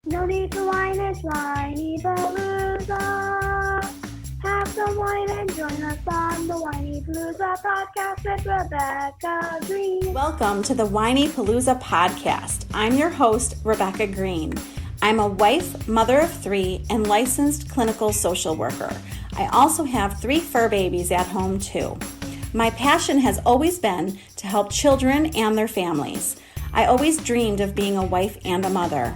No need to whine, it's Whinypaluza. Have some wine and join us on the Whinypaluza podcast with Rebecca Greene. Welcome to the Whinypaluza podcast. I'm your host, Rebecca Greene. I'm a wife, mother of 3, and licensed clinical social worker. I also have 3 fur babies at home too. My passion has always been to help children and their families. I always dreamed of being a wife and a mother.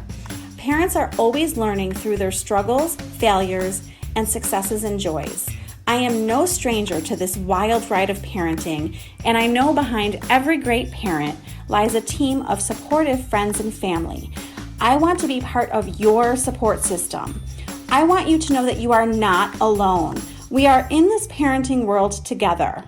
Parents are always learning through their struggles, failures, and successes and joys. I am no stranger to this wild ride of parenting, and I know behind every great parent lies a team of supportive friends and family. I want to be part of your support system. I want you to know that you are not alone. We are in this parenting world together.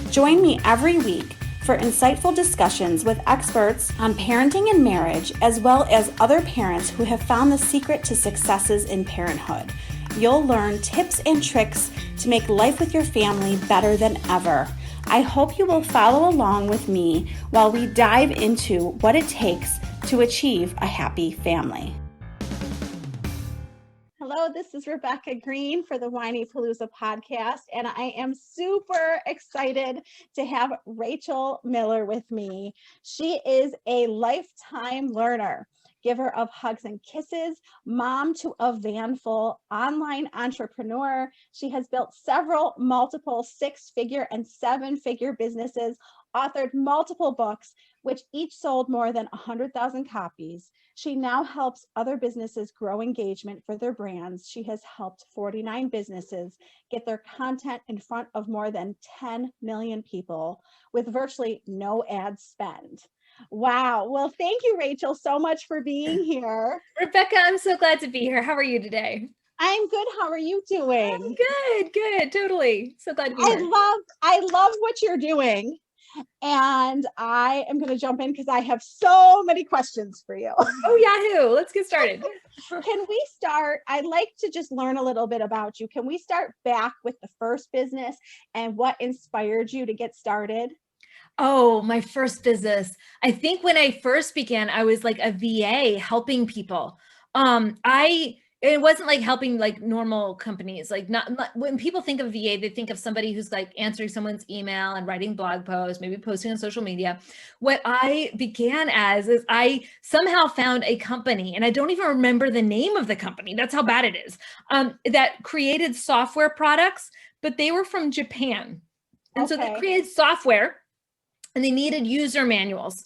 Join me every week for insightful discussions with experts on parenting and marriage, as well as other parents who have found the secret to successes in parenthood. You'll learn tips and tricks to make life with your family better than ever. I hope you will follow along with me while we dive into what it takes to achieve a happy family. Hello, this is Rebecca Greene for the Whinypaluza podcast, and I am super excited to have Rachel Miller with me. She is a lifetime learner, giver of hugs and kisses, mom to a vanful, online entrepreneur. She has built several multiple 6-figure and 7-figure businesses, authored multiple books, which each sold more than 100,000 copies. She now helps other businesses grow engagement for their brands. She has helped 49 businesses get their content in front of more than 10 million people with virtually no ad spend. Wow. Well, thank you, Rachel, so much for being here. Rebecca, I'm so glad to be here. How are you today? I'm good. How are you doing? I'm good. Totally. So glad to be here. I love what you're doing. And I am going to jump in because I have so many questions for you. Oh, Yahoo. Let's get started. Can we start? I'd like to just learn a little bit about you. Can we start back with the first business and what inspired you to get started? Oh, my first business. I think when I first began, I was like a VA helping people. It wasn't like helping like normal companies. Like not when people think of VA, they think of somebody who's like answering someone's email and writing blog posts, maybe posting on social media. What I began as is I somehow found a company, and I don't even remember the name of the company. That's how bad it is. That created software products, but they were from Japan. And so they created software and they needed user manuals.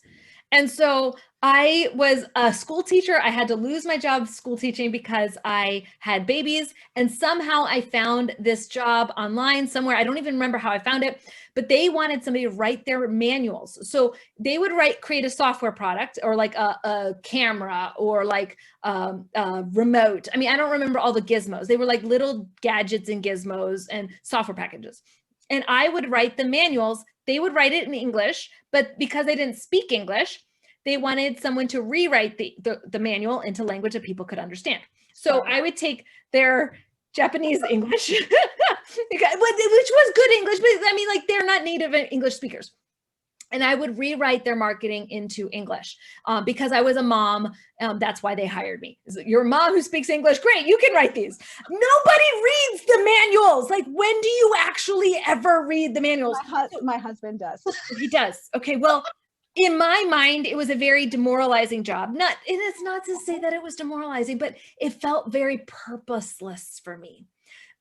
And so I was a school teacher. I had to lose my job school teaching because I had babies. And somehow I found this job online somewhere. I don't even remember how I found it, but they wanted somebody to write their manuals. So they would create a software product or like a camera or like a remote. I mean, I don't remember all the gizmos. They were like little gadgets and gizmos and software packages. And I would write the manuals. They would write it in English, but because they didn't speak English, they wanted someone to rewrite the manual into language that people could understand. So I would take their Japanese English, which was good English, but I mean, like they're not native English speakers. And I would rewrite their marketing into English because I was a mom. That's why they hired me. You're a mom who speaks English. Great, you can write these. Nobody reads the manuals. Like, when do you actually ever read the manuals? My husband does. He does. Okay, well, in my mind, it was a very demoralizing job. It's not to say that it was demoralizing, but it felt very purposeless for me.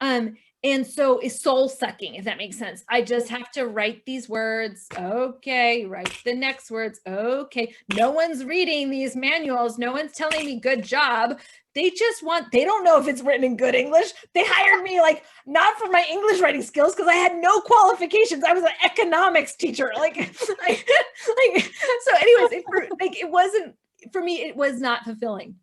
And so it's soul sucking, if that makes sense. I just have to write these words. Okay, write the next words. Okay. No one's reading these manuals. No one's telling me good job. They don't know if it's written in good English. They hired me like not for my English writing skills because I had no qualifications. I was an economics teacher. So anyways, it wasn't, for me, it was not fulfilling.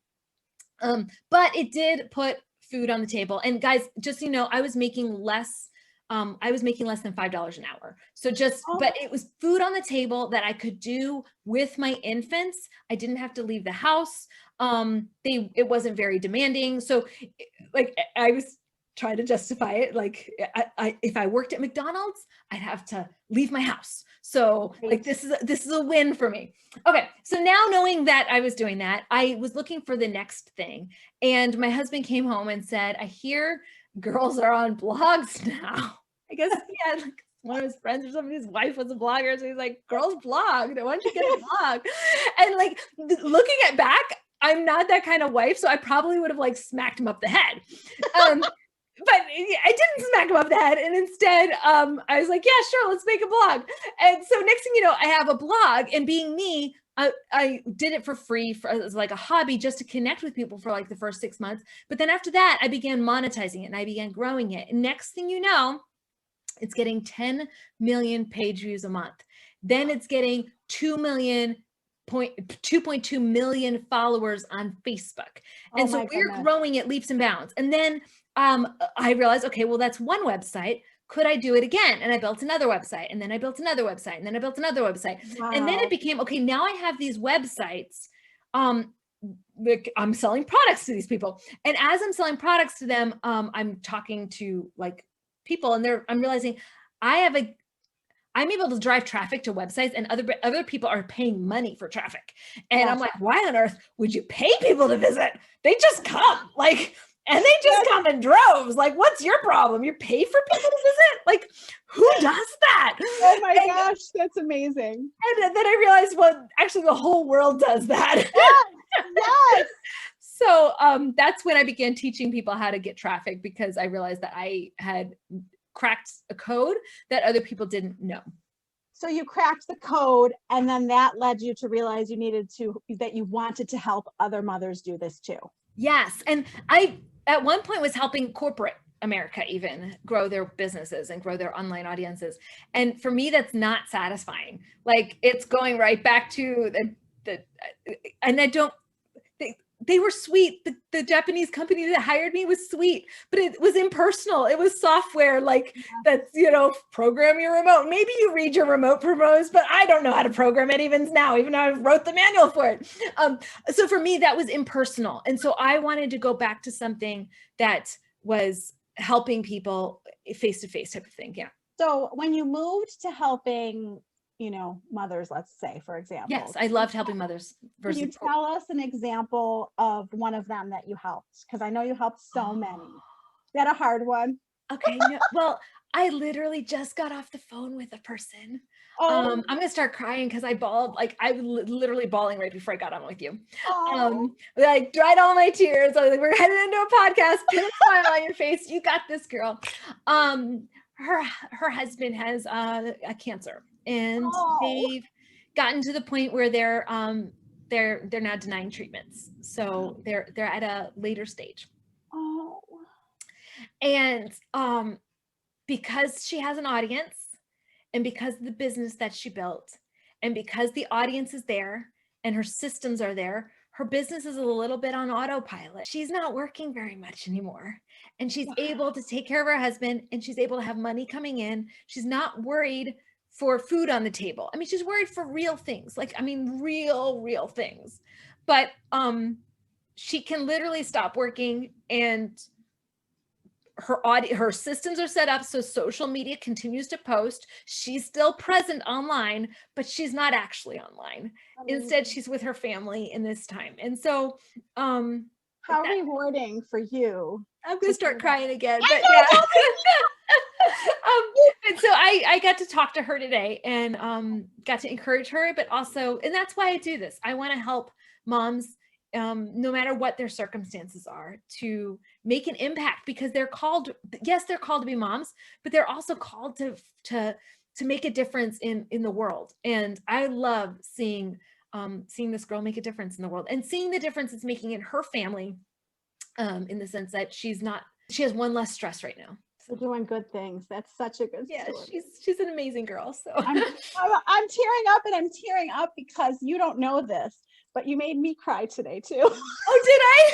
But it did put food on the table. And guys, just so you know, I was making less than $5 an hour. So but it was food on the table that I could do with my infants. I didn't have to leave the house. It wasn't very demanding. So like I was try to justify it. Like if I worked at McDonald's, I'd have to leave my house. So like, this is a win for me. Okay. So now knowing that I was doing that, I was looking for the next thing. And my husband came home and said, I hear girls are on blogs now. I guess he had like one of his friends or somebody's wife was a blogger. So he's like, girls blog. Why don't you get a blog? And like looking at back, I'm not that kind of wife. So I probably would have like smacked him up the head. But I didn't smack him up the head. And instead, I was like, yeah, sure, let's make a blog. And so next thing you know, I have a blog, and being me, I did it for free as like a hobby, just to connect with people for like the first 6 months. But then after that, I began monetizing it and I began growing it. And next thing you know, it's getting 10 million page views a month. Then it's getting 2.2 million followers on Facebook. And so we're growing at leaps and bounds. And then I realized, okay, well, that's one website. Could I do it again? And I built another website, and then I built another website, and then I built another website. Wow. And then it became, okay, now I have these websites. I'm selling products to these people. And as I'm selling products to them, I'm talking to like people, and I'm realizing I'm able to drive traffic to websites, and other people are paying money for traffic. And I'm like, why on earth would you pay people to visit? They just come, like, and they just come in droves. Like, what's your problem? You pay for people to visit? Like, who does that? Oh my gosh, that's amazing. And then I realized, well, actually the whole world does that. Yes. So that's when I began teaching people how to get traffic, because I realized that I had cracked a code that other people didn't know. So you cracked the code, and then that led you to realize that you wanted to help other mothers do this too. Yes. And I, at one point, was helping corporate America even grow their businesses and grow their online audiences. And for me, that's not satisfying. Like, it's going right back to and I don't, they were sweet. The Japanese company that hired me was sweet, but it was impersonal. It was software, like that's, program your remote. Maybe you read your remote promos, but I don't know how to program it even now, even though I wrote the manual for it. So for me, that was impersonal. And so I wanted to go back to something that was helping people face-to-face type of thing. Yeah. So when you moved to helping mothers, let's say, for example. Yes, I loved helping mothers. Can you tell us an example of one of them that you helped? Because I know you helped so many. Is that a hard one? Okay. No, well, I literally just got off the phone with a person. I'm going to start crying because I bawled. Like, I was literally bawling right before I got on with you. I dried all my tears. I was like, we're headed into a podcast. Put a smile on your face. You got this, girl. Her husband has a cancer. And they've gotten to the point where they're now denying treatments. So they're at a later stage. And because she has an audience, and because of the business that she built, and because the audience is there and her systems are there, her business is a little bit on autopilot. She's not working very much anymore. And she's able to take care of her husband, and she's able to have money coming in. She's not worried for food on the table. I mean, she's worried for real things, like, I mean, real things. But she can literally stop working, and her systems are set up so social media continues to post. She's still present online, but she's not actually online. Instead, she's with her family in this time. And so how rewarding for you. I'm gonna start crying again, but yeah. And so I got to talk to her today, and got to encourage her, but also, and that's why I do this. I want to help moms, no matter what their circumstances are, to make an impact, because they're called to be moms, but they're also called to make a difference in the world. And I love seeing this girl make a difference in the world, and seeing the difference it's making in her family, in the sense that she has one less stress right now. So doing good things. That's such a good story. Yeah, she's an amazing girl. So I'm tearing up, and I'm tearing up because you don't know this, but you made me cry today too. Oh, did I?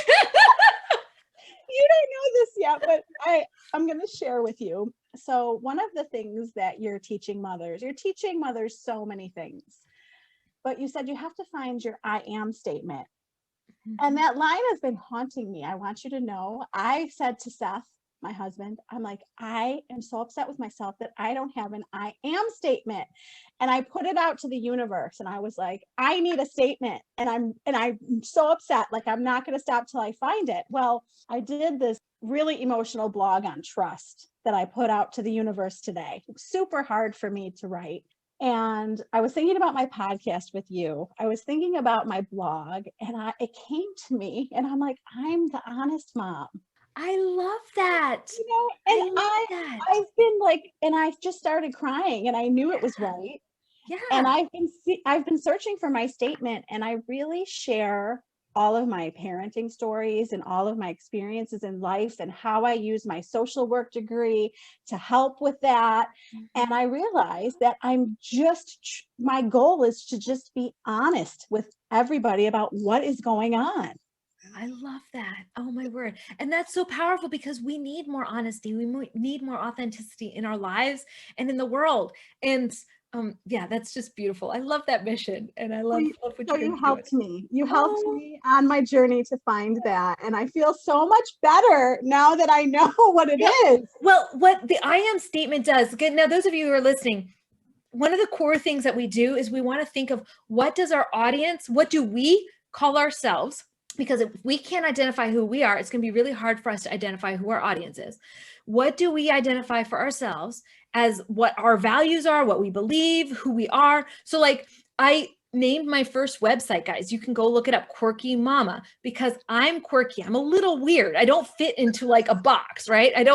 You don't know this yet, but I'm going to share with you. So one of the things that you're teaching mothers so many things, but you said you have to find your I am statement. Mm-hmm. And that line has been haunting me. I want you to know, I said to Seth, my husband, I'm like, I am so upset with myself that I don't have an I am statement. And I put it out to the universe and I was like, I need a statement. And I'm so upset. Like, I'm not going to stop till I find it. Well, I did this really emotional blog on trust that I put out to the universe today. Super hard for me to write. And I was thinking about my podcast with you. I was thinking about my blog, and it came to me, and I'm like, I'm the honest mom. I love that. You know, and I've been like, and I just started crying, and I knew it was right. Yeah. And I've been searching for my statement, and I really share all of my parenting stories and all of my experiences in life and how I use my social work degree to help with that. And I realized that my goal is to just be honest with everybody about what is going on. I love that. Oh my word. And that's so powerful because we need more honesty. We need more authenticity in our lives and in the world. And yeah, that's just beautiful. I love that mission. And I love what you're doing. You helped me. You helped me on my journey to find that. And I feel so much better now that I know what it is. Well, what the I am statement does, good. Now, those of you who are listening, one of the core things that we do is we want to think of what do we call ourselves? Because if we can't identify who we are, it's going to be really hard for us to identify who our audience is. What do we identify for ourselves as what our values are, what we believe, who we are? So like I named my first website, guys. You can go look it up, Quirky Mama, because I'm quirky. I'm a little weird. I don't fit into like a box, right? I'm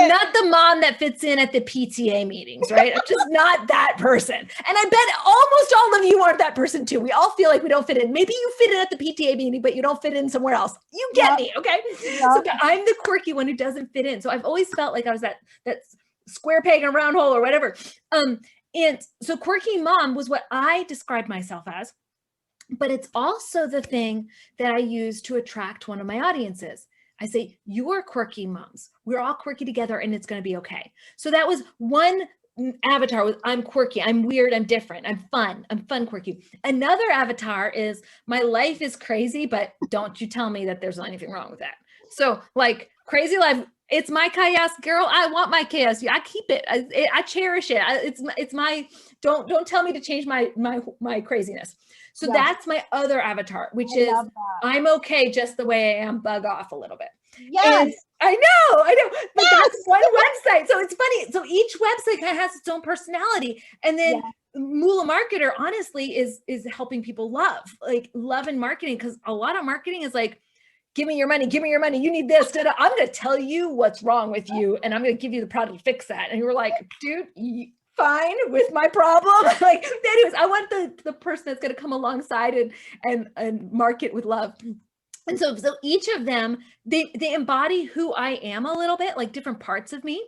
not the mom that fits in at the PTA meetings, right? I'm just not that person. And I bet almost all of you aren't that person too. We all feel like we don't fit in. Maybe you fit in at the PTA meeting, but you don't fit in somewhere else. You get me, okay? So I'm the quirky one who doesn't fit in. So I've always felt like I was that square peg in a round hole or whatever. And so quirky mom was what I described myself as, but it's also the thing that I use to attract one of my audiences. I say, you're quirky moms. We're all quirky together and it's going to be okay. So that was one avatar. I'm quirky. I'm weird. I'm different. I'm fun, quirky. Another avatar is my life is crazy, but don't you tell me that there's anything wrong with that. So like crazy life, it's my chaos, girl. I want my chaos. I keep it. I cherish it. It's my, don't tell me to change my craziness. So that's my other avatar, which is I'm okay just the way I am, bug off a little bit. Yes. And I know. But that's one website. So it's funny. So each website kind of has its own personality. And then Moolah Marketer, honestly, is helping people love and marketing, because a lot of marketing is like, give me your money. You need this. I'm going to tell you what's wrong with you, and I'm going to give you the product to fix that. And you were like, dude, fine with my problem. Like, anyways, I want the person that's going to come alongside and market with love. And so each of them, they embody who I am a little bit, like different parts of me.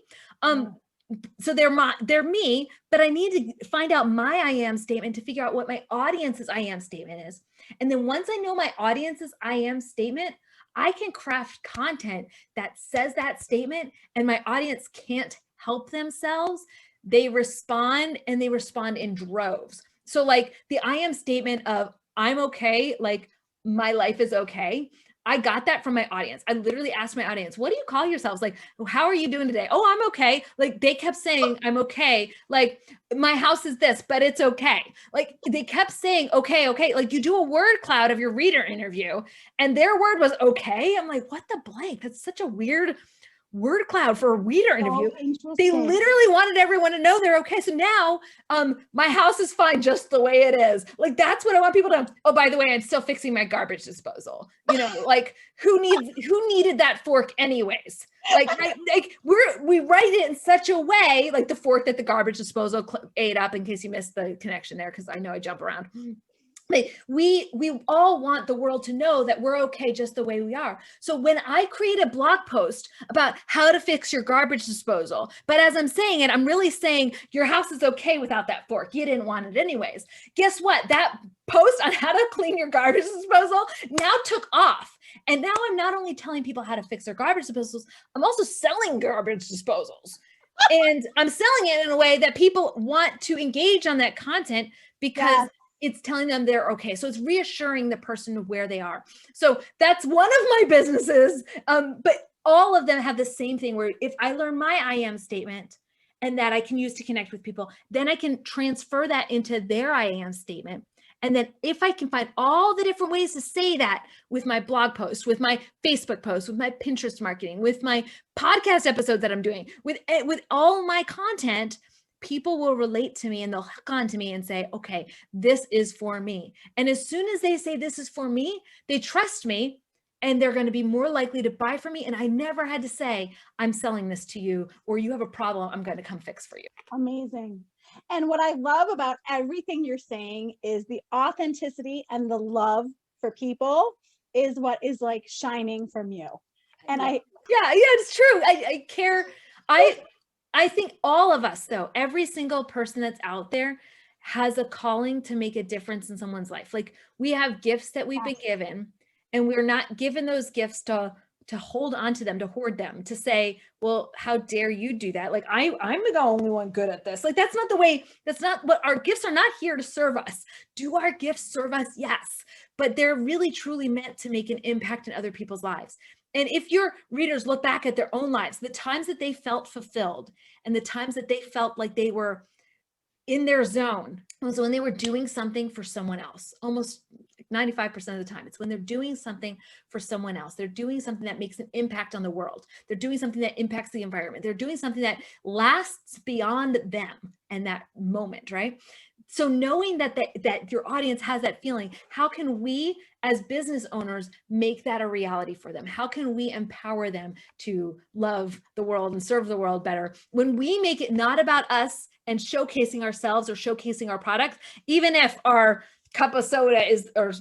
So they're me, but I need to find out my I am statement to figure out what my audience's I am statement is. And then once I know my audience's I am statement, I can craft content that says that statement, and my audience can't help themselves. They respond, and they respond in droves. So like the I am statement of I'm okay, like my life is okay. I got that from my audience. I literally asked my audience, what do you call yourselves? Like, how are you doing today? Oh, I'm okay. Like they kept saying, I'm okay. Like my house is this, but it's okay. Like they kept saying, okay. Like you do a word cloud of your reader interview and their word was okay. I'm like, what the blank? That's such a weird word cloud for a reader interview. They literally wanted everyone to know they're okay. So now my house is fine just the way it is. Like that's what I want people to, oh, by the way, I'm still fixing my garbage disposal. You know, like who needed that fork anyways? Like we write it in such a way, like the fork that the garbage disposal ate up, in case you missed the connection there, because I know I jump around. We all want the world to know that we're okay just the way we are. So when I create a blog post about how to fix your garbage disposal, but as I'm saying it, I'm really saying your house is okay without that fork. You didn't want it anyways. Guess what? That post on how to clean your garbage disposal now took off. And now I'm not only telling people how to fix their garbage disposals, I'm also selling garbage disposals. And I'm selling it in a way that people want to engage on that content because it's telling them they're okay. So it's reassuring the person where they are. So that's one of my businesses. But all of them have the same thing where if I learn my I am statement and that I can use to connect with people, then I can transfer that into their I am statement. And then if I can find all the different ways to say that with my blog post, with my Facebook post, with my Pinterest marketing, with my podcast episodes that I'm doing, with all my content, people will relate to me and they'll hook on to me and say, okay, this is for me. And as soon as they say this is for me, they trust me and they're going to be more likely to buy from me. And I never had to say, I'm selling this to you, or you have a problem, I'm going to come fix for you. Amazing. And what I love about everything you're saying is the authenticity and the love for people is what is like shining from you. And yeah, it's true. I care. I think all of us, though, every single person that's out there has a calling to make a difference in someone's life. Like, we have gifts that we've been given, and we're not given those gifts to hold on to them, to hoard them, to say, well, how dare you do that? Like, I'm the only one good at this. Like, that's not the way, that's not what our gifts are not here to serve us. Do our gifts serve us? Yes. But they're really truly meant to make an impact in other people's lives. And if your readers look back at their own lives, the times that they felt fulfilled and the times that they felt like they were in their zone was when they were doing something for someone else. Almost 95% of the time, it's when they're doing something for someone else. They're doing something that makes an impact on the world. They're doing something that impacts the environment. They're doing something that lasts beyond them and that moment, right? So knowing that your audience has that feeling, how can we as business owners make that a reality for them? How can we empower them to love the world and serve the world better? When we make it not about us and showcasing ourselves or showcasing our product, even if our cup of soda or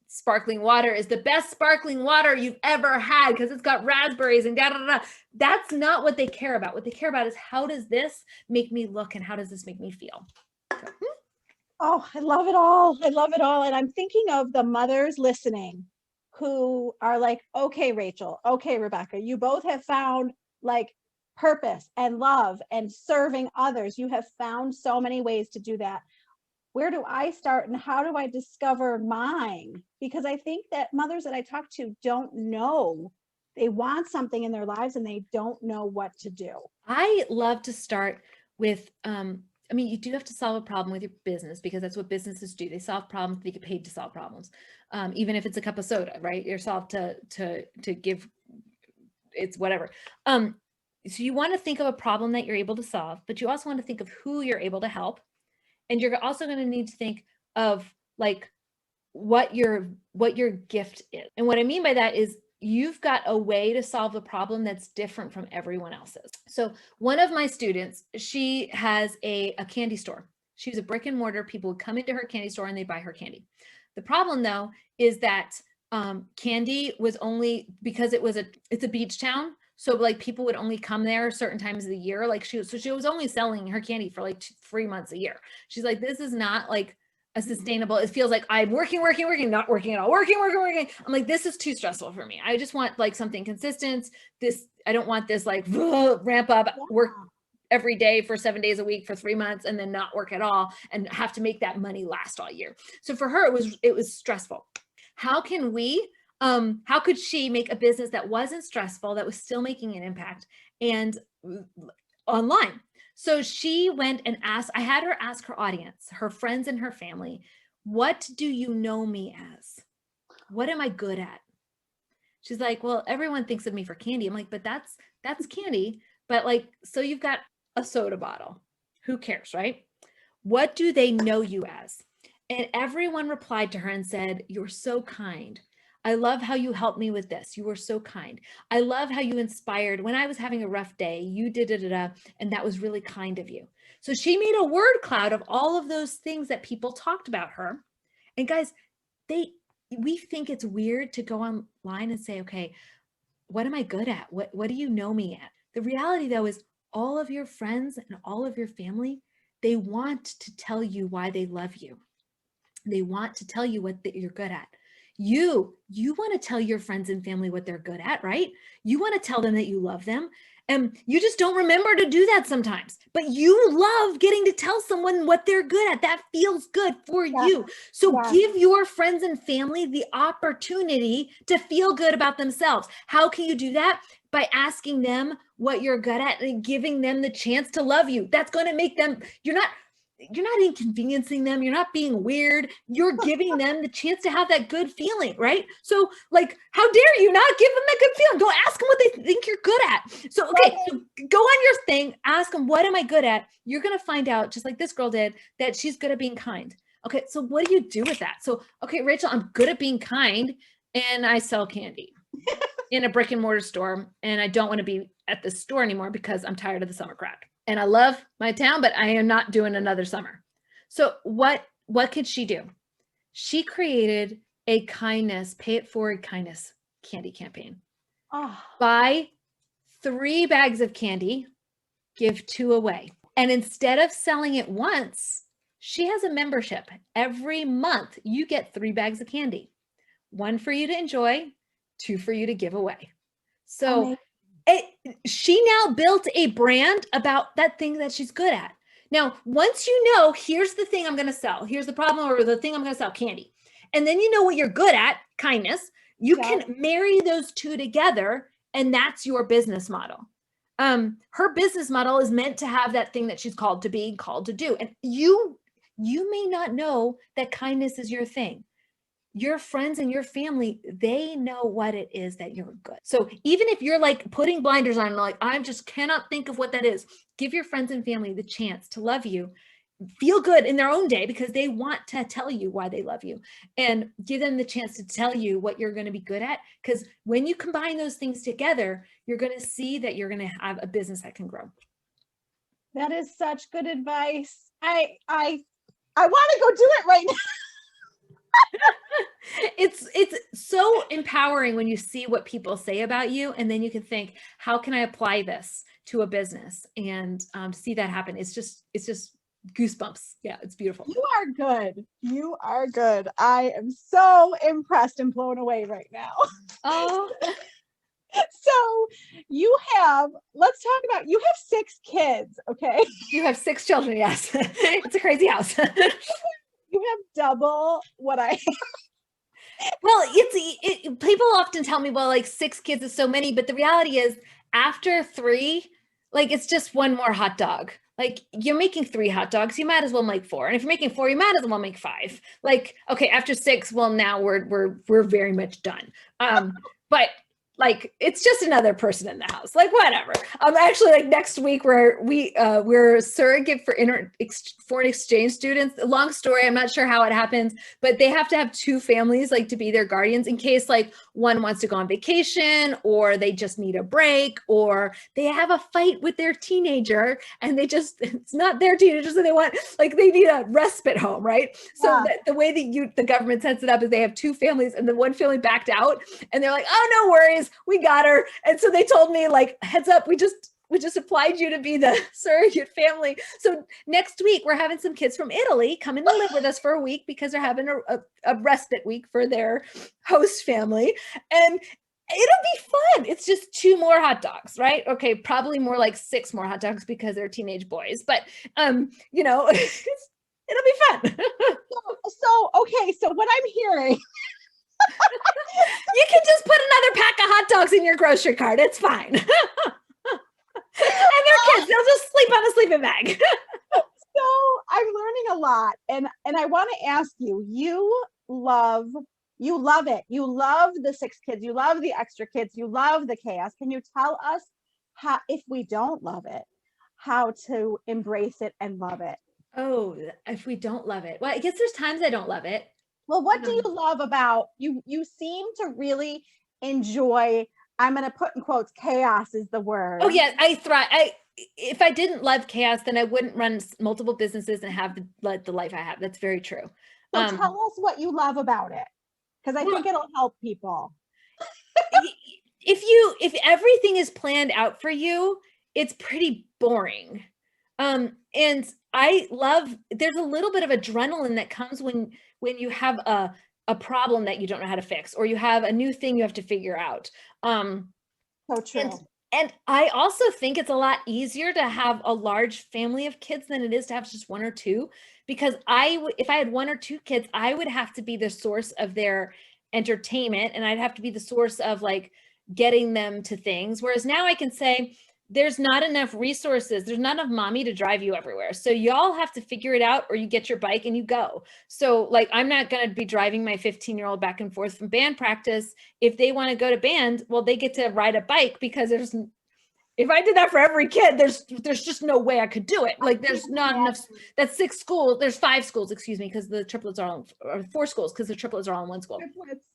sparkling water is the best sparkling water you've ever had because it's got raspberries and da da da. That's not what they care about. What they care about is, how does this make me look and how does this make me feel? So, oh, I love it all. I love it all. And I'm thinking of the mothers listening who are like, okay, Rachel, okay, Rebecca, you both have found like purpose and love and serving others. You have found so many ways to do that. Where do I start and how do I discover mine? Because I think that mothers that I talk to don't know. They want something in their lives and they don't know what to do. I love to start with, you do have to solve a problem with your business because that's what businesses do. They solve problems, they get paid to solve problems. Even if it's a cup of soda, right? You're solved to give, it's whatever. So you want to think of a problem that you're able to solve, but you also want to think of who you're able to help. And you're also going to need to think of like what your gift is. And what I mean by that is you've got a way to solve a problem that's different from everyone else's. So one of my students, she has a candy store. She's a brick and mortar. People would come into her candy store and they buy her candy. The problem though is that candy was only, because it's a beach town. So like people would only come there certain times of the year. Like she was only selling her candy for like 3 months a year. She's like, this is not like a sustainable, it feels like I'm working, not working at all, working. I'm like, this is too stressful for me. I just want like something consistent. I don't want this like ramp up, work every day for 7 days a week for 3 months and then not work at all and have to make that money last all year. So for her, it was stressful. How could she make a business that wasn't stressful, that was still making an impact and online? So she went and asked, I had her ask her audience, her friends and her family, what do you know me as? What am I good at? She's like, well, everyone thinks of me for candy. I'm like, but that's candy. But like, so you've got a soda bottle. Who cares, right? What do they know you as? And everyone replied to her and said, you're so kind. I love how you helped me with this. You were so kind. I love how you inspired when I was having a rough day, you did it, and that was really kind of you. So she made a word cloud of all of those things that people talked about her. And guys, we think it's weird to go online and say, okay, what am I good at? What do you know me at? The reality though is all of your friends and all of your family, they want to tell you why they love you. They want to tell you what you're good at. You want to tell your friends and family what they're good at, right? You want to tell them that you love them. And you just don't remember to do that sometimes, but you love getting to tell someone what they're good at. That feels good for you. So give your friends and family the opportunity to feel good about themselves. How can you do that? By asking them what you're good at and giving them the chance to love you. That's going to make them, you're not inconveniencing them. You're not being weird. You're giving them the chance to have that good feeling, right? So like, how dare you not give them that good feeling? Go ask them what they think you're good at. So, okay, so go on your thing, ask them, what am I good at? You're going to find out, just like this girl did, that she's good at being kind. Okay, so what do you do with that? So, okay, Rachel, I'm good at being kind and I sell candy in a brick and mortar store. And I don't want to be at the store anymore because I'm tired of the summer crowd. And I love my town, but I am not doing another summer. So what could she do? She created a kindness, pay it forward kindness candy campaign. Buy 3 bags of candy, give 2 away. And instead of selling it once, she has a membership. Every month you get 3 bags of candy. 1 for you to enjoy, 2 for you to give away. So she now built a brand about that thing that she's good at. Now, once you know, here's the thing I'm going to sell, here's the problem, or the thing I'm going to sell, candy. And then you know what you're good at, kindness, you can marry those 2 together, and that's your business model. Her business model is meant to have that thing that she's called to be, called to do. And you may not know that kindness is your thing. Your friends and your family, they know what it is that you're good. So even if you're like putting blinders on, like, I just cannot think of what that is, give your friends and family the chance to love you, feel good in their own day because they want to tell you why they love you, and give them the chance to tell you what you're going to be good at. Because when you combine those things together, you're going to see that you're going to have a business that can grow. That is such good advice. I want to go do it right now. It's so empowering when you see what people say about you, and then you can think, how can I apply this to a business, and see that happen. It's just goosebumps. Yeah, it's beautiful. You are good. You are good. I am so impressed and blown away right now. Oh. So let's talk about, you have 6 kids, okay? You have 6 children, yes. It's a crazy house. You have double what I have. Well, people often tell me, well, like 6 kids is so many, but the reality is after 3, like it's just 1 more hot dog. Like you're making 3 hot dogs, you might as well make 4. And if you're making 4, you might as well make 5. Like, okay, after 6, well, now we're very much done. But like, it's just another person in the house, like whatever. Actually, like next week we're a surrogate for foreign exchange students. Long story, I'm not sure how it happens, but they have to have 2 families like to be their guardians in case like one wants to go on vacation, or they just need a break, or they have a fight with their teenager and it's not their teenager, so they need a respite home, right? So the way that the government sets it up is they have 2 families, and the one family backed out, and they're like, oh, no worries, we got her. And so they told me, like, heads up, we just applied you to be the surrogate family. So next week we're having some kids from Italy come in to live with us for a week because they're having a respite week for their host family. And it'll be fun. It's just 2 more hot dogs, right? Okay, probably more like 6 more hot dogs because they're teenage boys. But it'll be fun. Okay, so what I'm hearing, you can just put another pack of hot dogs in your grocery cart. It's fine. And they're kids. They'll just sleep on a sleeping bag. So I'm learning a lot. And I want to ask you, you love it. You love the 6 kids. You love the extra kids. You love the chaos. Can you tell us how, if we don't love it, how to embrace it and love it? Oh, if we don't love it. Well, I guess there's times I don't love it. Well, what do you love about you? You seem to really enjoy, I'm going to put in quotes, chaos is the word. Oh yeah, I thrive. If I didn't love chaos, then I wouldn't run multiple businesses and have the life I have. That's very true. So tell us what you love about it, because I think it'll help people. If everything is planned out for you, it's pretty boring. And I love, there's a little bit of adrenaline that comes when you have a problem that you don't know how to fix, or you have a new thing you have to figure out. So true. And I also think it's a lot easier to have a large family of kids than it is to have just one or two, because if I had one or two kids, I would have to be the source of their entertainment, and I'd have to be the source of like getting them to things. Whereas now I can say, there's not enough resources. There's not enough mommy to drive you everywhere. So y'all have to figure it out, or you get your bike and you go. So like, I'm not going to be driving my 15-year-old back and forth from band practice. If they want to go to band, well, they get to ride a bike, because if I did that for every kid, there's just no way I could do it. Like, there's not enough. That's 6 schools. There's 5 schools, excuse me, because the triplets are all, or 4 schools, because the triplets are all in one school.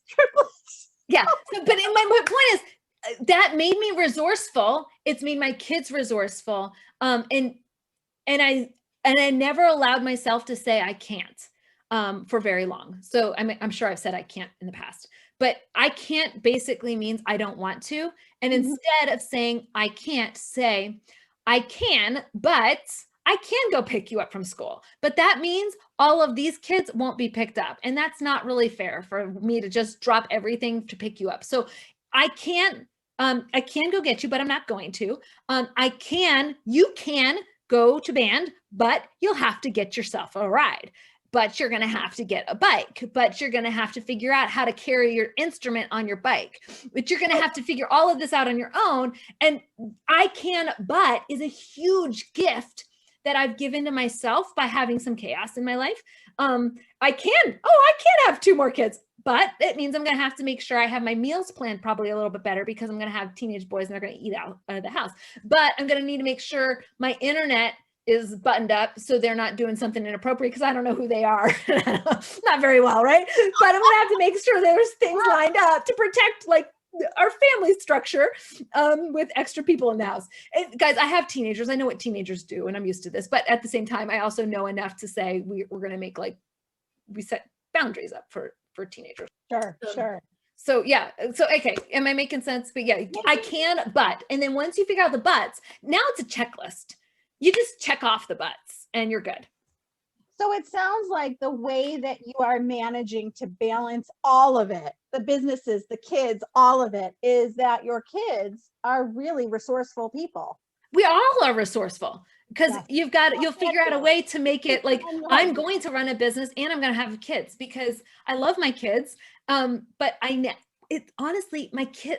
Triplets. Yeah. So, but my point is, that made me resourceful. It's made my kids resourceful. And I never allowed myself to say I can't for very long. So I'm sure I've said I can't in the past, but I can't basically means I don't want to. And instead of saying I can't, say I can, but I can go pick you up from school. But that means all of these kids won't be picked up. And that's not really fair for me to just drop everything to pick you up. So I can go get you, but I'm not going to. You can go to band, but you'll have to get yourself a ride. But you're going to have to get a bike, but you're going to have to figure out how to carry your instrument on your bike, but you're going to have to figure all of this out on your own. And but is a huge gift that I've given to myself by having some chaos in my life. I can have 2 more kids, but it means I'm going to have to make sure I have my meals planned probably a little bit better, because I'm going to have teenage boys and they're going to eat out of the house. But I'm going to need to make sure my internet is buttoned up so they're not doing something inappropriate, because I don't know who they are. Not very well, right? But I'm going to have to make sure there's things lined up to protect like our family structure with extra people in the house. And guys, I have teenagers. I know what teenagers do, and I'm used to this. But at the same time, I also know enough to say we're going to make we set boundaries up for teenagers. Sure. So yeah. So, okay. Am I making sense? But yeah, I can, but, and then once you figure out the buts, now it's a checklist. You just check off the buts and you're good. So it sounds like the way that you are managing to balance all of it, the businesses, the kids, all of it, is that your kids are really resourceful people. We all are resourceful, because you'll figure out a way to make it like, I'm going to run a business and I'm going to have kids, because I love my kids. But honestly,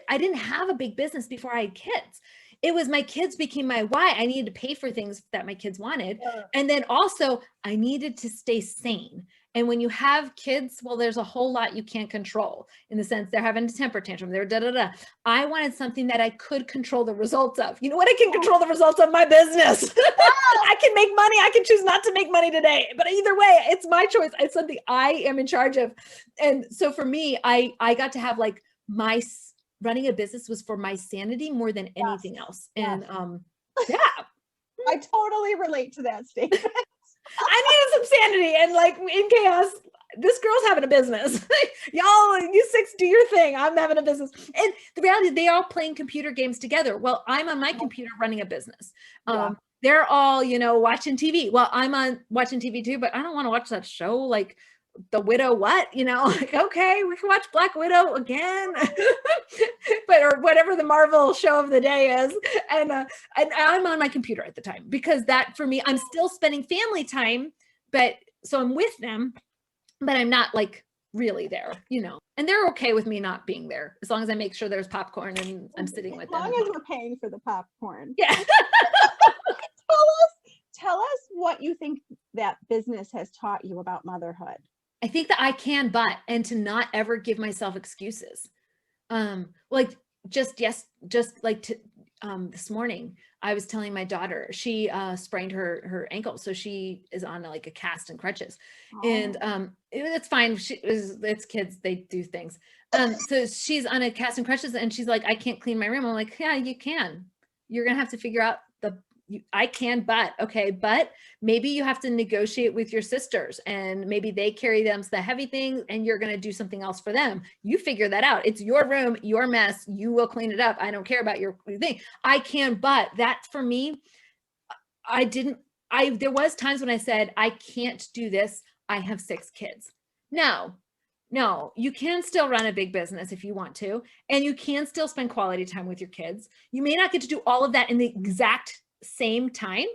I didn't have a big business before I had kids. It was my kids became my why. I needed to pay for things that my kids wanted. And then also I needed to stay sane. And when you have kids, well, there's a whole lot you can't control, in the sense they're having a temper tantrum. They're da-da-da. I wanted something that I could control the results of. You know what? I can control the results of my business. I can make money. I can choose not to make money today. But either way, it's my choice. It's something I am in charge of. And so for me, I got to have like running a business was for my sanity more than anything else. And yeah. I totally relate to that statement. I needed some sanity, and like in chaos, this girl's having a business. Y'all, you 6 do your thing. I'm having a business. And the reality is they all playing computer games together. Well, I'm on my computer running a business. They're all, watching TV. Well, I'm on watching TV too, but I don't want to watch that show like The Widow like, okay, we can watch Black Widow again. But or whatever the Marvel show of the day is. And I'm on my computer at the time, because that for me, I'm still spending family time, but so I'm with them, but I'm not like really there, and they're okay with me not being there, as long as I make sure there's popcorn and I'm sitting with them. As long as we're paying for the popcorn. Yeah. Tell us what you think that business has taught you about motherhood. I think that I can, but, and to not ever give myself excuses. This morning, I was telling my daughter, she sprained her ankle. So she is on like a cast and crutches. And it's fine. It's kids, they do things. So she's on a cast and crutches, and she's like, I can't clean my room. I'm like, yeah, you can. You're going to have to figure out I can, but okay, but maybe you have to negotiate with your sisters, and maybe they carry them the heavy things and you're going to do something else for them. You figure that out. It's your room, your mess. You will clean it up. I don't care about your thing. I can, but that for me, there was times when I said, I can't do this. I have 6 kids. Now, No, you can still run a big business if you want to, and you can still spend quality time with your kids. You may not get to do all of that in the exact same time,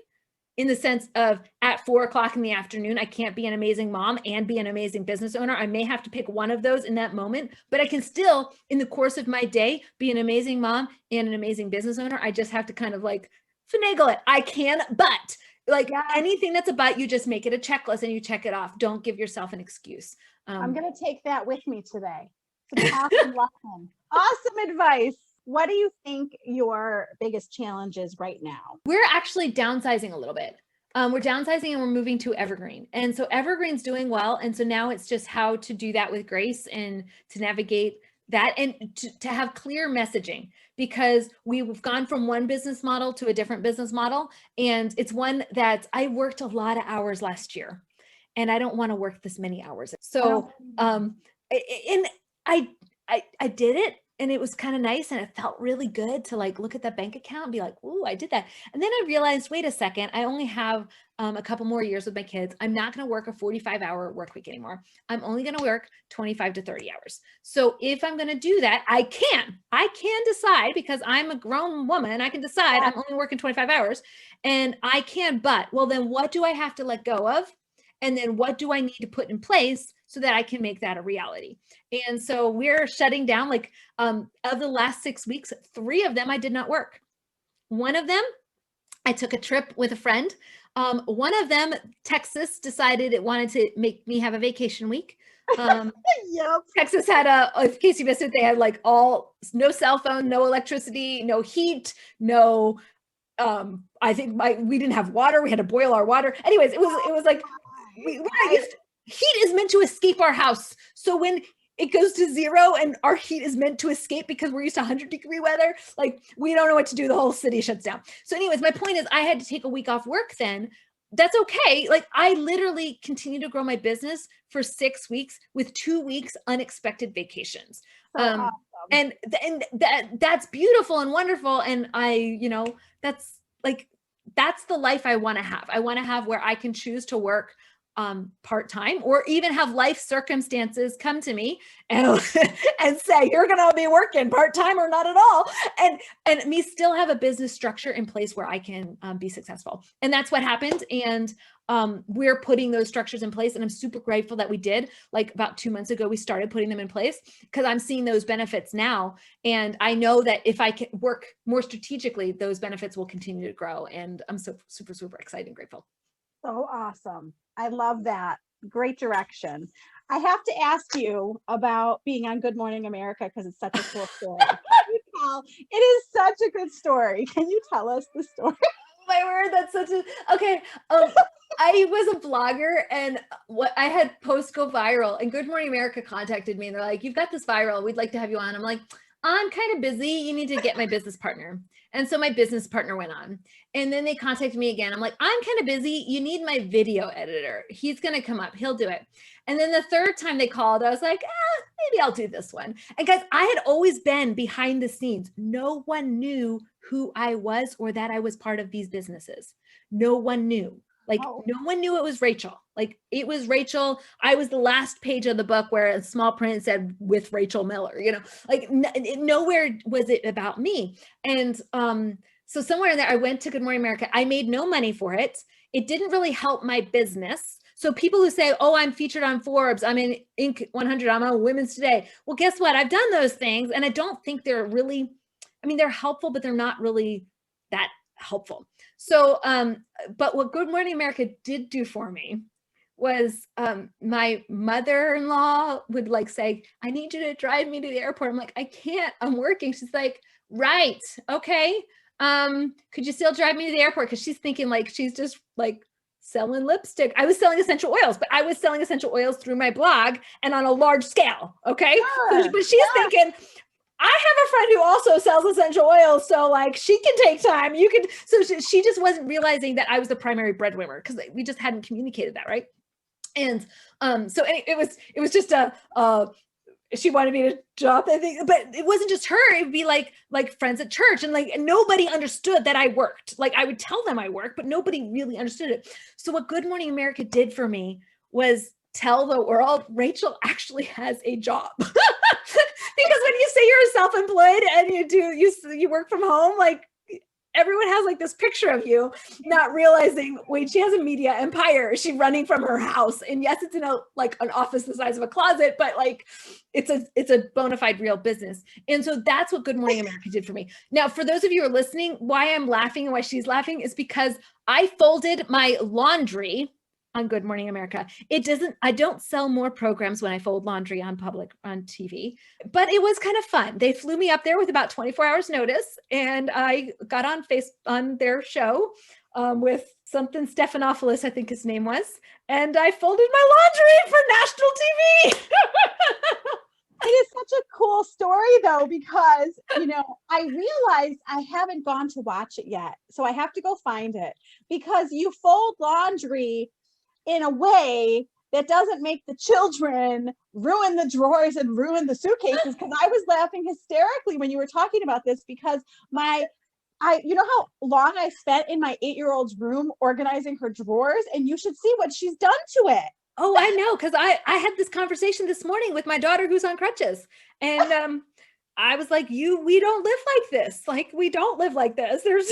in the sense of at 4:00 in the afternoon, I can't be an amazing mom and be an amazing business owner. I may have to pick one of those in that moment, but I can still, in the course of my day, be an amazing mom and an amazing business owner. I just have to kind of like finagle it. I can, but like anything that's about you, just make it a checklist and you check it off. Don't give yourself an excuse. I'm going to take that with me today. It's an awesome lesson. Awesome advice. What do you think your biggest challenge is right now? We're actually downsizing a little bit. We're downsizing and we're moving to Evergreen. And so Evergreen's doing well. And so now it's just how to do that with grace and to navigate that and to have clear messaging, because we've gone from one business model to a different business model. And it's one that I worked a lot of hours last year and I don't want to work this many hours. So, and I did it. And it was kind of nice. And it felt really good to like look at that bank account and be like, ooh, I did that. And then I realized, wait a second, I only have a couple more years with my kids. I'm not going to work a 45-hour work week anymore. I'm only going to work 25 to 30 hours. So if I'm going to do that, I can decide, because I'm a grown woman. I can decide I'm only working 25 hours and I can, but well, then what do I have to let go of? And then what do I need to put in place so that I can make that a reality? And so we're shutting down, like, of the last 6 weeks, 3 of them I did not work. One of them, I took a trip with a friend. One of them, Texas decided it wanted to make me have a vacation week. Yep. Texas had in case you missed it, they had like no cell phone, no electricity, no heat, no, I think we didn't have water. We had to boil our water. Anyways, it was like, heat is meant to escape our house. So when it goes to 0 and our heat is meant to escape because we're used to 100-degree weather, like we don't know what to do. The whole city shuts down. So anyways, my point is I had to take a week off work then. That's okay. Like I literally continued to grow my business for 6 weeks with 2 weeks unexpected vacations. Awesome. And that's beautiful and wonderful. And that's the life I want to have. I want to have where I can choose to work part-time, or even have life circumstances come to me and say, you're going to be working part-time or not at all. And me still have a business structure in place where I can be successful. And that's what happened. And we're putting those structures in place. And I'm super grateful that we did. Like about 2 months ago, we started putting them in place because I'm seeing those benefits now. And I know that if I can work more strategically, those benefits will continue to grow. And I'm so super, super excited and grateful. So awesome. I love that. Great direction. I have to ask you about being on Good Morning America because it's such a cool story. It is such a good story. Can you tell us the story? My word, that's such a okay. I was a blogger and what I had posts go viral, and Good Morning America contacted me and they're like, "You've got this viral. We'd like to have you on." I'm like, "I'm kind of busy. You need to get my business partner." And so my business partner went on, and then they contacted me again. I'm like, "I'm kind of busy. You need my video editor. He's going to come up. He'll do it." And then the third time they called, I was like, maybe I'll do this one. And guys, I had always been behind the scenes. No one knew who I was or that I was part of these businesses. No one knew. Like no one knew it was Rachel. Like it was Rachel. I was the last page of the book where a small print said with Rachel Miller, like nowhere was it about me. And so somewhere in there, I went to Good Morning America. I made no money for it. It didn't really help my business. So people who say, "Oh, I'm featured on Forbes, I'm in Inc. 100, I'm on Women's Today." Well, guess what? I've done those things. And I don't think they're really, they're helpful, but they're not really that helpful. So, but what Good Morning America did do for me was my mother-in-law would like say, "I need you to drive me to the airport." I'm like, "I can't, I'm working." She's like, "Right, okay. Could you still drive me to the airport?" Because she's thinking like she's just like selling lipstick. I was selling essential oils, but I was selling essential oils through my blog and on a large scale. Okay. But she's thinking, I have a friend who also sells essential oils. So like she can take time. You can. So she just wasn't realizing that I was the primary breadwinner because we just hadn't communicated that. Right. And so it was just she wanted me to drop that thing, but it wasn't just her. It'd be like friends at church and nobody understood that I worked. Like I would tell them I work, but nobody really understood it. So what Good Morning America did for me was tell the world Rachel actually has a job. Because when you say you're self-employed and you work from home, like everyone has like this picture of you, not realizing, wait, she has a media empire. She's running from her house. And yes, it's in an office the size of a closet, but like it's a bona fide real business. And so that's what Good Morning America did for me. Now, for those of you who are listening, why I'm laughing and why she's laughing is because I folded my laundry on Good Morning America. I don't sell more programs when I fold laundry on TV, but it was kind of fun. They flew me up there with about 24 hours notice, and I got on their show with something Stephanopoulos, I think his name was, and I folded my laundry for national TV. It is such a cool story though, because, I realized I haven't gone to watch it yet. So I have to go find it, because you fold laundry in a way that doesn't make the children ruin the drawers and ruin the suitcases. Because I was laughing hysterically when you were talking about this, because you know how long I spent in my 8-year-old's room organizing her drawers, and you should see what she's done to it. Oh, I know. Because I had this conversation this morning with my daughter who's on crutches. And I was like, we don't live like this. Like, we don't live like this. There's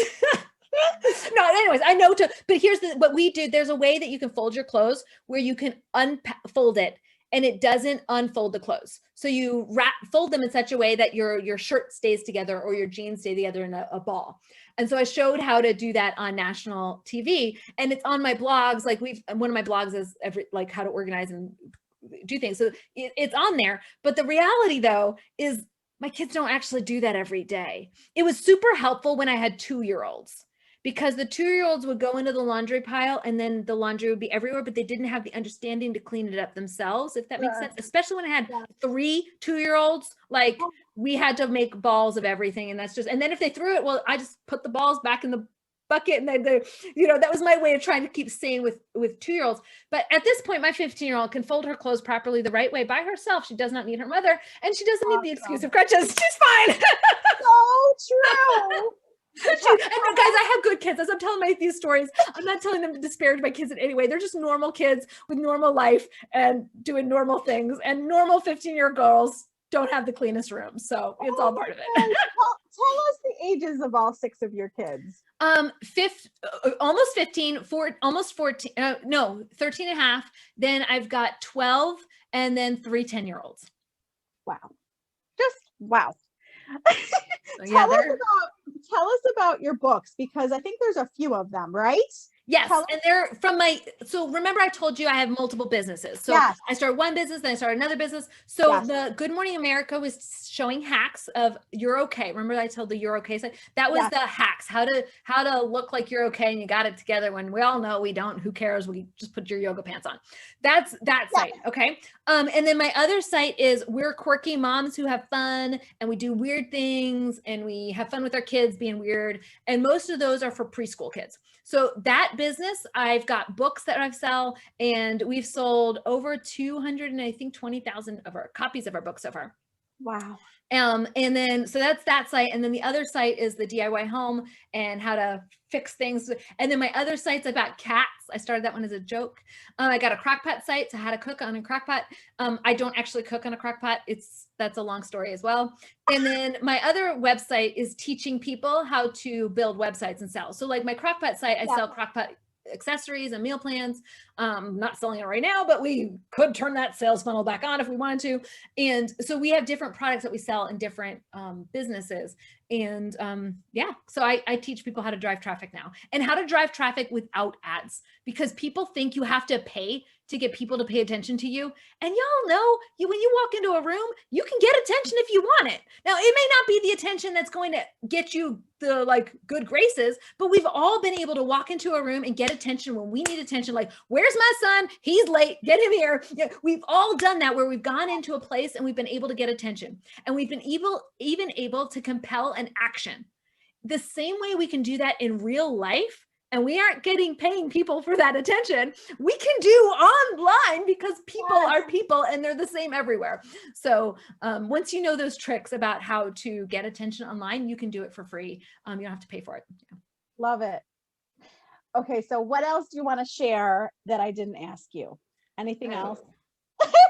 no, anyways, I know but here's what we do. There's a way that you can fold your clothes where you can unfold it and it doesn't unfold the clothes. So you fold them in such a way that your shirt stays together or your jeans stay together in a ball. And so I showed how to do that on national TV, and it's on my blogs. Like one of my blogs is how to organize and do things. So it's on there. But the reality though is my kids don't actually do that every day. It was super helpful when I had 2-year-olds. Because the 2-year-olds would go into the laundry pile and then the laundry would be everywhere, but they didn't have the understanding to clean it up themselves, if that makes sense. Especially when I had 3 2-year-olds, like we had to make balls of everything. And then if they threw it, well, I just put the balls back in the bucket. And then that was my way of trying to keep sane with 2-year-olds. But at this point, my 15-year-old can fold her clothes properly the right way by herself. She does not need her mother, and she doesn't need the excuse of crutches. She's fine. So true. And guys, I have good kids. As I'm telling these stories, I'm not telling them to disparage my kids in any way. They're just normal kids with normal life and doing normal things. And normal 15-year girls don't have the cleanest rooms, so it's all part of it. Tell us the ages of all 6 of your kids. Almost 15, almost 14. No, 13 and a half. Then I've got 12, and then 3 10-year-olds. Wow, just wow. Yeah, tell us about your books, because I think there's a few of them, right? Yes. And they're from so remember I told you I have multiple businesses. So yes. I started one business, then I started another business. So yes. The Good Morning America was showing hacks of you're okay. Remember I told the you're okay site? That was yes. the hacks, how to look like you're okay and you got it together when we all know we don't. Who cares? We just put your yoga pants on. That's that yes. site. Okay. And then my other site is we're quirky moms who have fun and we do weird things and we have fun with our kids being weird. And most of those are for preschool kids. So that business, I've got books that I sell, and we've sold over 220,000 of our copies of our books so far. Wow. And then, so that's that site. And then the other site is the DIY home and how to fix things. And then my other sites, I've got cats. I started that one as a joke. I got a crockpot site, so how to cook on a crockpot. I don't actually cook on a crockpot. That's a long story as well. And then my other website is teaching people how to build websites and sell. So like my crockpot site, I sell crockpot accessories and meal plans. Not selling it right now, but we could turn that sales funnel back on if we wanted to. And so we have different products that we sell in different businesses. And so I teach people how to drive traffic now and how to drive traffic without ads, because people think you have to pay to get people to pay attention to you. And y'all know when you walk into a room, you can get attention if you want it. Now, it may not be the attention that's going to get you the good graces, but we've all been able to walk into a room and get attention when we need attention. Like, where's my son? He's late. Get him here. Yeah, we've all done that where we've gone into a place and we've been able to get attention, and we've been even able to compel an action. The same way we can do that in real life, and we aren't paying people for that attention, we can do online, because people are people and they're the same everywhere. So once you know those tricks about how to get attention online, you can do it for free. You don't have to pay for it. Yeah. Love it. Okay, so what else do you want to share that I didn't ask you? Anything else?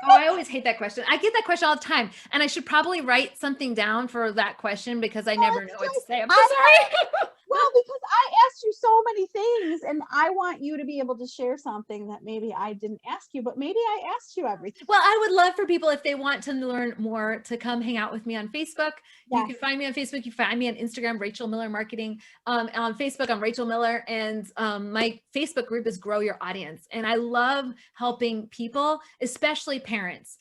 I always hate that question. I get that question all the time. And I should probably write something down for that question because I never know what to say. I'm so sorry. Well, because I asked you so many things and I want you to be able to share something that maybe I didn't ask you, but maybe I asked you everything. Well, I would love for people, if they want to learn more, to come hang out with me on Facebook. You Yes. can find me on Facebook. You can find me on Instagram, Rachel Miller Marketing. On Facebook, I'm Rachel Miller. And my Facebook group is Grow Your Audience. And I love helping people, especially parents,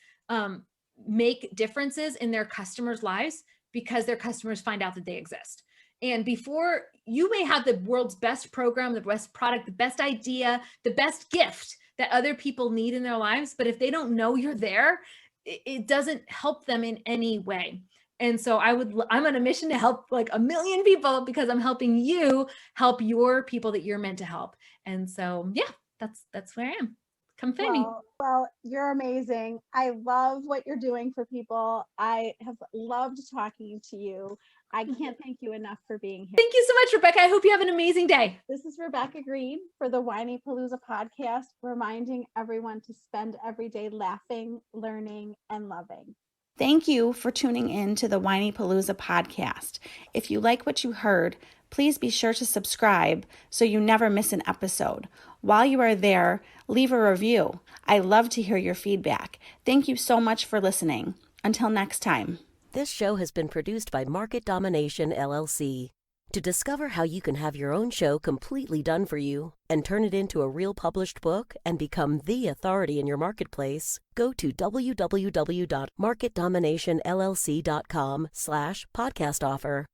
make differences in their customers' lives because their customers find out that they exist. And before, you may have the world's best program, the best product, the best idea, the best gift that other people need in their lives. But if they don't know you're there, it doesn't help them in any way. And so I'm on a mission to help like 1 million people because I'm helping you help your people that you're meant to help. And so, yeah, that's where I am. Come find me. Well, you're amazing. I love what you're doing for people. I have loved talking to you. I can't thank you enough for being here. Thank you so much, Rebecca. I hope you have an amazing day. This is Rebecca Greene for the Whinypaluza podcast, reminding everyone to spend every day laughing, learning, and loving. Thank you for tuning in to the Whinypaluza podcast. If you like what you heard, please be sure to subscribe so you never miss an episode. While you are there, leave a review. I love to hear your feedback. Thank you so much for listening. Until next time. This show has been produced by Market Domination, LLC. To discover how you can have your own show completely done for you and turn it into a real published book and become the authority in your marketplace, go to www.marketdominationllc.com/podcast offer.